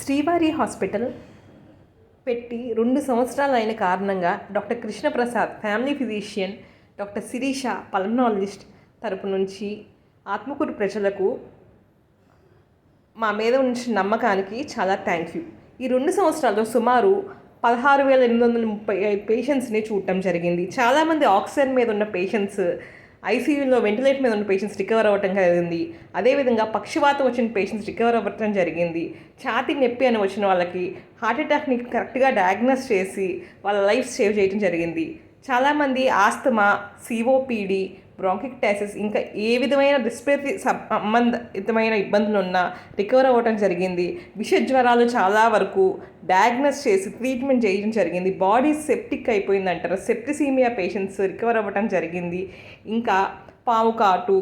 శ్రీవారి హాస్పిటల్ పెట్టి 2 సంవత్సరాలు అయిన కారణంగా doctor Krishnaprasad family physician, doctor Sirisha pulmonologist తరపు నుంచి ఆత్మకూరు ప్రజలకు మా మీద ఉంచిన నమ్మకానికి చాలా థ్యాంక్ యూ. ఈ 2 సంవత్సరాల్లో సుమారు 16,835 పేషెంట్స్ని చూడటం జరిగింది. చాలామంది ఆక్సిజన్ మీద ఉన్న పేషెంట్స్, ఐసీయూలో వెంటిలేటర్ మీద ఉన్న పేషెంట్స్ రికవర్ అవ్వటం జరిగింది. అదేవిధంగా పక్షవాతం వచ్చిన పేషెంట్స్ రికవర్ అవ్వటం జరిగింది. ఛాతీ నొప్పి అని వచ్చిన వాళ్ళకి హార్ట్ అటాక్ని కరెక్ట్గా డయాగ్నోస్ చేసి వాళ్ళ లైఫ్ సేవ్ చేయడం జరిగింది. చాలామంది ఆస్తమా, సిఓపిడి, బ్రాంకిక్టైసిస్ ఇంకా ఏ విధమైన రెస్పిరేటరీ సంబంధితమైన ఇబ్బందులు ఉన్నా రికవర్ అవ్వటం జరిగింది. విష జ్వరాలు చాలా వరకు డయాగ్నోస్ చేసి ట్రీట్మెంట్ చేయడం జరిగింది. బాడీ సెప్టిక్ అయిపోయిందంటారు, సెప్టిసీమియా పేషెంట్స్ రికవర్ అవ్వటం జరిగింది. ఇంకా పాము కాటు,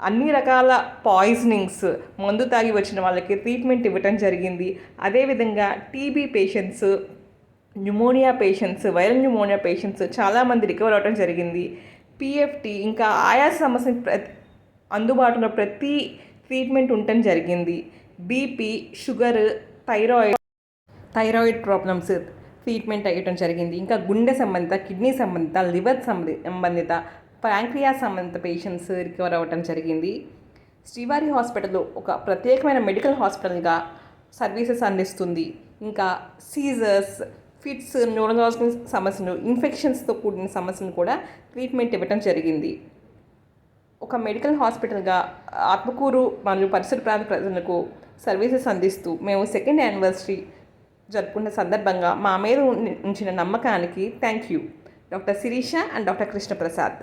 అన్ని రకాల పాయిజనింగ్స్ మందు తాగి వచ్చిన వాళ్ళకి ట్రీట్మెంట్ ఇవ్వటం జరిగింది. అదేవిధంగా TB patients, pneumonia patients, viral pneumonia patients చాలామంది రికవర్ అవ్వటం జరిగింది. పిఎఫ్టి ఇంకా ఆయాస సమస్య అందుబాటులో ప్రతి ట్రీట్మెంట్ ఉండటం జరిగింది. BP, sugar, thyroid problems treatment అయ్యటం జరిగింది. ఇంకా గుండె సంబంధిత, కిడ్నీ సంబంధిత, లివర్ సంబంధిత, ప్యాంక్రియాస్ సంబంధిత పేషెంట్స్ రికవర్ అవ్వటం జరిగింది. శ్రీవారి హాస్పిటల్లో ఒక ప్రత్యేకమైన మెడికల్ హాస్పిటల్గా సర్వీసెస్ అందిస్తుంది. ఇంకా సీజర్స్, ఫిట్స్, న్యూరలాజికల్ సమస్యలు, ఇన్ఫెక్షన్స్తో కూడిన సమస్యలు కూడా ట్రీట్మెంట్ ఇవ్వటం జరిగింది. ఒక మెడికల్ హాస్పిటల్గా ఆత్మకూరు మరియు పరిసర ప్రాంత ప్రజలకు సర్వీసెస్ అందిస్తూ మేము 2nd యానివర్సరీ జరుపుకున్న సందర్భంగా మా మీద ఉంచిన నమ్మకానికి thank you. Doctor Sirisha and doctor Krishnaprasad.